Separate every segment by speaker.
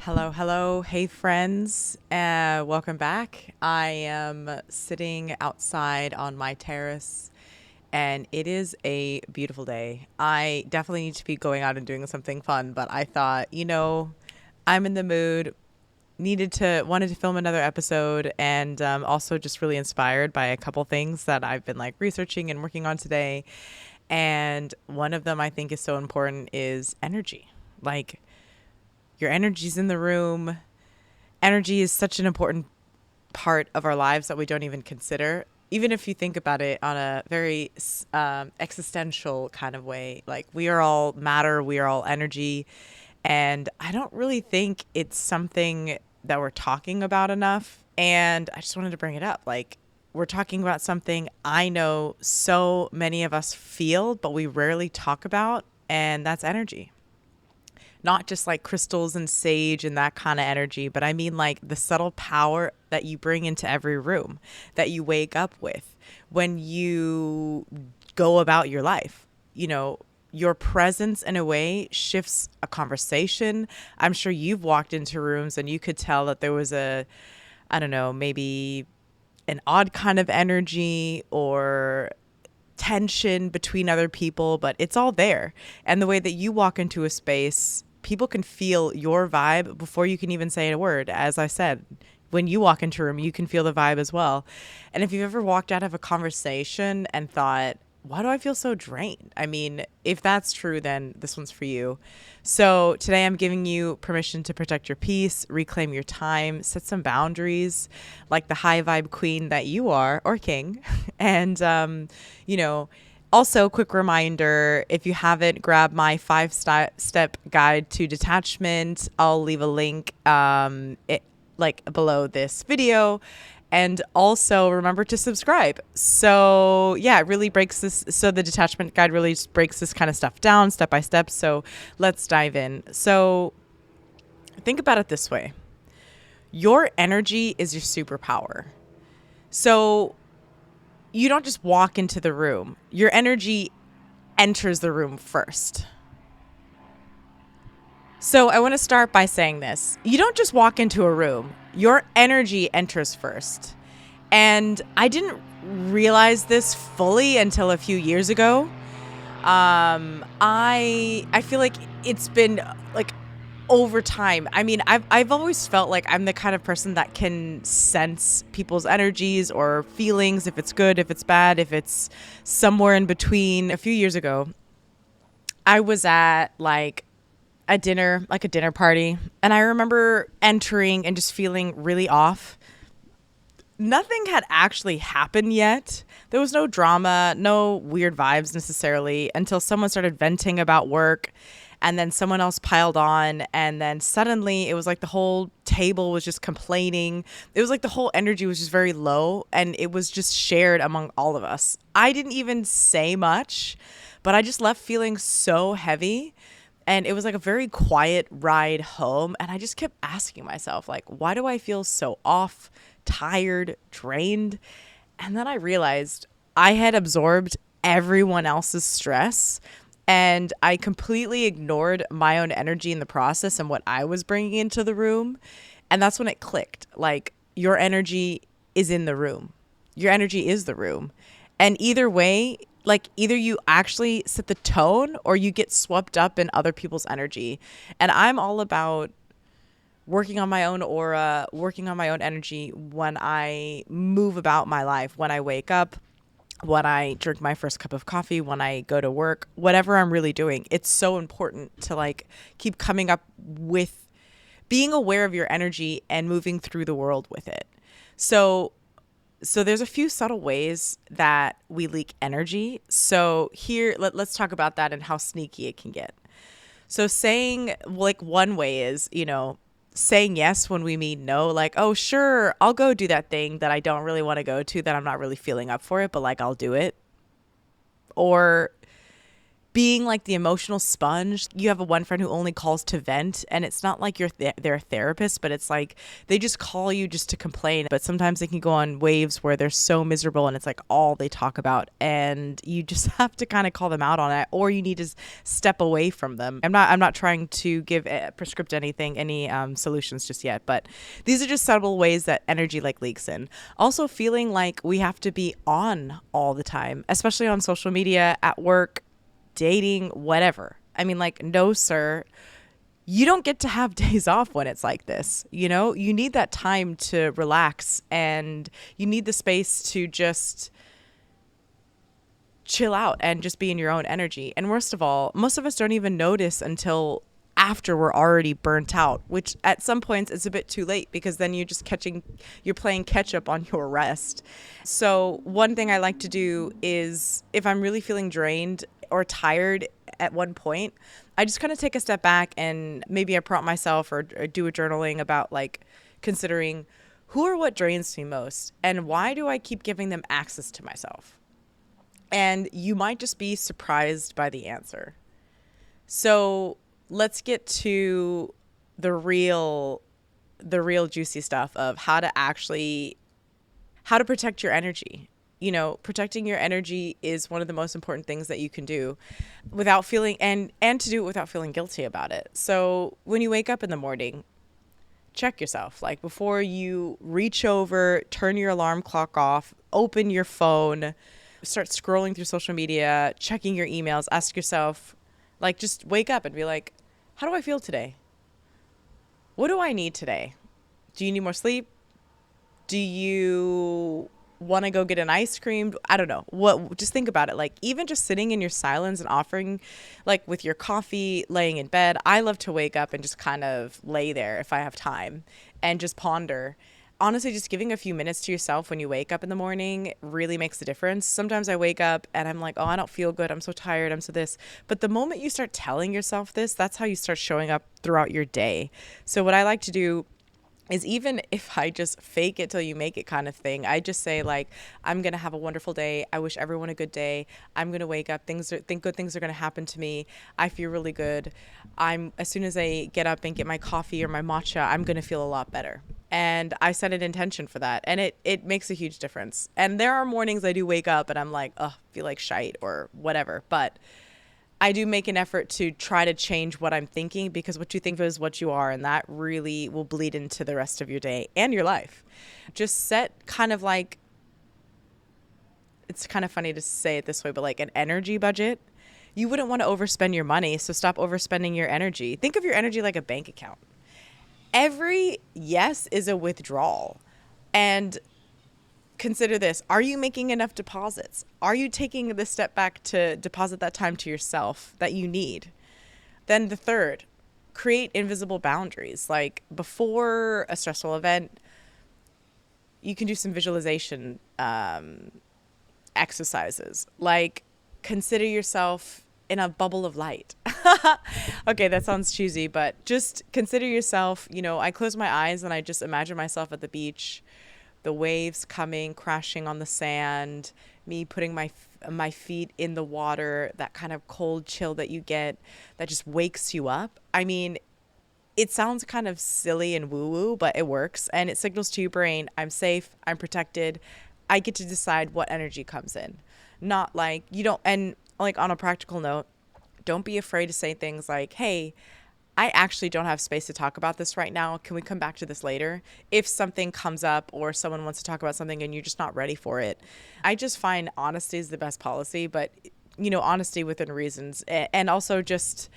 Speaker 1: Hello, hello. Hey, friends. Welcome back. I am sitting outside on my terrace and it is a beautiful day. I definitely need to be going out and doing something fun, but I thought, I'm in the mood, wanted to film another episode and also just really inspired by a couple things that I've been like researching and working on today. And one of them I think is so important is energy. Like, your energy's in the room. Energy is such an important part of our lives that we don't even consider. Even if you think about it on a very existential kind of way, like we are all matter, we are all energy. And I don't really think it's something that we're talking about enough. And I just wanted to bring it up. Like, we're talking about something I know so many of us feel, but we rarely talk about, and that's energy. Not just like crystals and sage and that kind of energy, but I mean like the subtle power that you bring into every room that you wake up with when you go about your life. You know, your presence in a way shifts a conversation. I'm sure you've walked into rooms and you could tell that there was I don't know, maybe an odd kind of energy or tension between other people, but it's all there. And the way that you walk into a space, people can feel your vibe before you can even say a word. As I said, when you walk into a room, you can feel the vibe as well. And if you've ever walked out of a conversation and thought, why do I feel so drained? I mean, if that's true, then this one's for you. So today I'm giving you permission to protect your peace, reclaim your time, set some boundaries like the high vibe queen that you are, or king. And, you know, also, quick reminder, if you haven't grabbed my step guide to detachment, I'll leave a link like below this video. And also remember to subscribe. So yeah, it really breaks this. So the detachment guide really just breaks this kind of stuff down step by step. So let's dive in. So think about it this way. Your energy is your superpower. So you don't just walk into the room. Your energy enters the room first. So I want to start by saying this. You don't just walk into a room. Your energy enters first. And I didn't realize this fully until a few years ago. I feel like it's been like over time. I mean, I've always felt like I'm the kind of person that can sense people's energies or feelings, if it's good, if it's bad, if it's somewhere in between. A few years ago, I was at like a dinner party, and I remember entering and just feeling really off. Nothing had actually happened yet. There was no drama, no weird vibes necessarily until someone started venting about work, and then someone else piled on, and then suddenly it was like the whole table was just complaining. It was like the whole energy was just very low, and it was just shared among all of us. I didn't even say much, but I just left feeling so heavy. And it was like a very quiet ride home. And I just kept asking myself, like, why do I feel so off, tired, drained? And then I realized I had absorbed everyone else's stress, and I completely ignored my own energy in the process and what I was bringing into the room. And that's when it clicked. Like, your energy is in the room. Your energy is the room. And either way, like either you actually set the tone or you get swept up in other people's energy. And I'm all about working on my own aura, working on my own energy when I move about my life, when I wake up, when I drink my first cup of coffee, when I go to work, whatever I'm really doing. It's so important to like keep coming up with being aware of your energy and moving through the world with it. So there's a few subtle ways that we leak energy. So here, let's talk about that and how sneaky it can get. So saying, like, one way is, saying yes when we mean no, like, oh, sure, I'll go do that thing that I don't really want to go to, that I'm not really feeling up for it, but like, I'll do it. Or being like the emotional sponge. You have a one friend who only calls to vent, and it's not like they're a therapist, but it's like they just call you just to complain. But sometimes they can go on waves where they're so miserable and it's like all they talk about, and you just have to kind of call them out on it, or you need to step away from them. I'm not trying to give prescript anything, any solutions just yet, but these are just subtle ways that energy like leaks in. Also, feeling like we have to be on all the time, especially on social media, at work, dating, whatever. I mean, like, no, sir, you don't get to have days off when it's like this. You need that time to relax, and you need the space to just chill out and just be in your own energy. And worst of all, most of us don't even notice until after we're already burnt out, which at some points it's a bit too late, because then you're playing catch up on your rest. So one thing I like to do is, if I'm really feeling drained or tired at one point, I just kind of take a step back, and maybe I prompt myself, or do a journaling about, like, considering who or what drains me most, and why do I keep giving them access to myself? And you might just be surprised by the answer. So let's get to the real juicy stuff of how to protect your energy. Protecting your energy is one of the most important things that you can do without feeling, and to do it without feeling guilty about it. So when you wake up in the morning, check yourself. Like, before you reach over, turn your alarm clock off, open your phone, start scrolling through social media, checking your emails, ask yourself, like, just wake up and be like, how do I feel today? What do I need today? Do you need more sleep? Do you want to go get an ice cream? I don't know. Just think about it. Like, even just sitting in your silence and offering, like, with your coffee, laying in bed. I love to wake up and just kind of lay there if I have time and just ponder. Honestly, just giving a few minutes to yourself when you wake up in the morning really makes a difference. Sometimes I wake up and I'm like, oh, I don't feel good. I'm so tired. I'm so this. But the moment you start telling yourself this, that's how you start showing up throughout your day. So what I like to do is, even if I just fake it till you make it kind of thing, I just say, like, I'm going to have a wonderful day. I wish everyone a good day. I'm going to wake up. Think good things are going to happen to me. I feel really good. As soon as I get up and get my coffee or my matcha, I'm going to feel a lot better. And I set an intention for that. And it makes a huge difference. And there are mornings I do wake up and I'm like, oh, feel like shite or whatever. But I do make an effort to try to change what I'm thinking, because what you think is what you are, and that really will bleed into the rest of your day and your life. Just set kind of like, it's kind of funny to say it this way, but like an energy budget. You wouldn't want to overspend your money, so stop overspending your energy. Think of your energy like a bank account. Every yes is a withdrawal. And consider this. Are you making enough deposits? Are you taking the step back to deposit that time to yourself that you need? Then the third, create invisible boundaries. Like, before a stressful event, you can do some visualization exercises. Like, consider yourself in a bubble of light. Okay, that sounds cheesy, but just consider yourself, I close my eyes and I just imagine myself at the beach, the waves coming, crashing on the sand, me putting my feet in the water, that kind of cold chill that you get that just wakes you up. I mean, it sounds kind of silly and woo-woo, but it works. And it signals to your brain, I'm safe, I'm protected. I get to decide what energy comes in. Not like, and like, on a practical note, don't be afraid to say things like, hey, I actually don't have space to talk about this right now. Can we come back to this later? If something comes up or someone wants to talk about something and you're just not ready for it. I just find honesty is the best policy, but, honesty within reasons. And also, just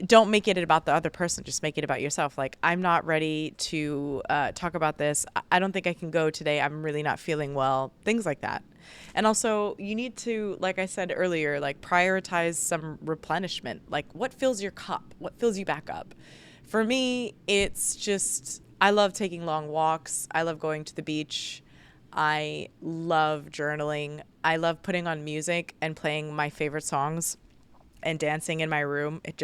Speaker 1: don't make it about the other person. Just make it about yourself. Like, I'm not ready to talk about this. I don't think I can go today. I'm really not feeling well. Things like that. And also, you need to, like I said earlier, like, prioritize some replenishment. Like, what fills your cup? What fills you back up? For me, it's just, I love taking long walks. I love going to the beach. I love journaling. I love putting on music and playing my favorite songs and dancing in my room. It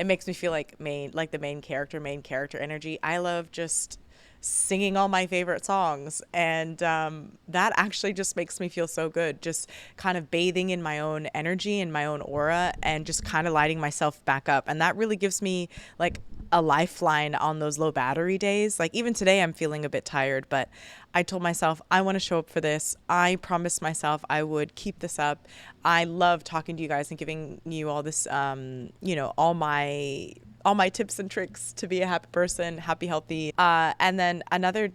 Speaker 1: makes me feel like the main character energy. I love just singing all my favorite songs. And that actually just makes me feel so good. Just kind of bathing in my own energy and my own aura and just kind of lighting myself back up. And that really gives me like a lifeline on those low battery days. Like even today, I'm feeling a bit tired, but I told myself, I want to show up for this. I promised myself I would keep this up. I love talking to you guys and giving you all this, all my tips and tricks to be a happy person, happy, healthy. And then another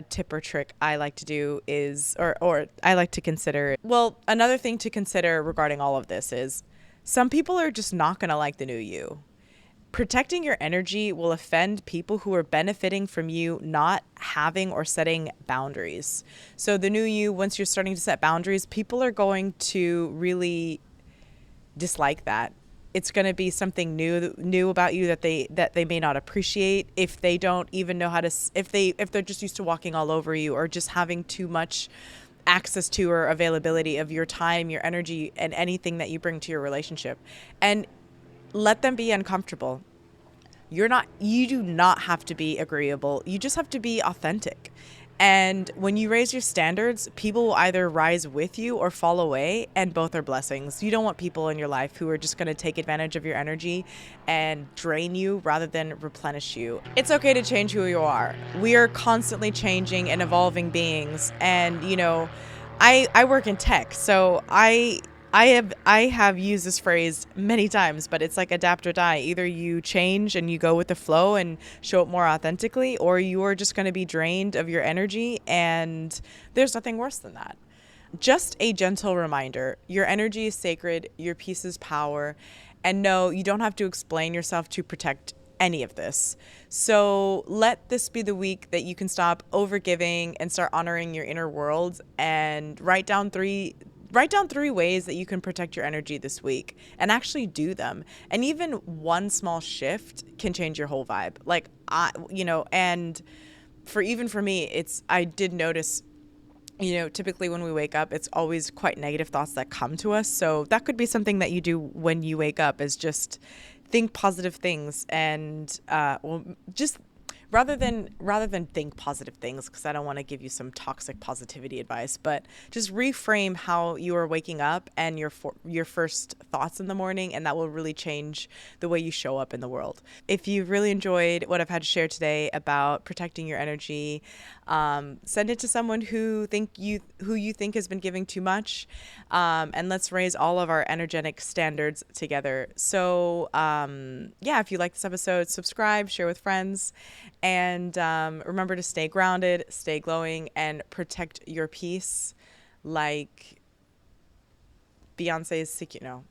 Speaker 1: tip or trick I like to do is, or I like to consider, well, another thing to consider regarding all of this is some people are just not going to like the new you. Protecting your energy will offend people who are benefiting from you not having or setting boundaries. So the new you, once you're starting to set boundaries, people are going to really dislike that. It's going to be something new about you that they may not appreciate if they don't even know how to, if they're just used to walking all over you or just having too much access to or availability of your time, your energy, and anything that you bring to your relationship. And let them be uncomfortable. You do not have to be agreeable. You just have to be authentic. And when you raise your standards, people will either rise with you or fall away, and both are blessings. You don't want people in your life who are just going to take advantage of your energy and drain you rather than replenish you. It's okay to change who you are. We are constantly changing and evolving beings. And, I work in tech, so I have used this phrase many times, but it's like adapt or die. Either you change and you go with the flow and show up more authentically, or you are just going to be drained of your energy, and there's nothing worse than that. Just a gentle reminder, your energy is sacred, your peace is power, and no, you don't have to explain yourself to protect any of this. So let this be the week that you can stop overgiving and start honoring your inner world, and write down three ways that you can protect your energy this week and actually do them. And even one small shift can change your whole vibe. And for me, I did notice, typically when we wake up, it's always quite negative thoughts that come to us. So that could be something that you do when you wake up, is just think positive things and, just rather than think positive things, because I don't want to give you some toxic positivity advice, but just reframe how you are waking up and your first thoughts in the morning, and that will really change the way you show up in the world. If you've really enjoyed what I've had to share today about protecting your energy, send it to someone who you think has been giving too much, and let's raise all of our energetic standards together. So yeah, if you like this episode, subscribe, share with friends, and remember to stay grounded, stay glowing, and protect your peace like Beyonce's secret. No.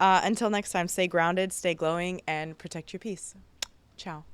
Speaker 1: Until next time, stay grounded, stay glowing, and protect your peace. Ciao.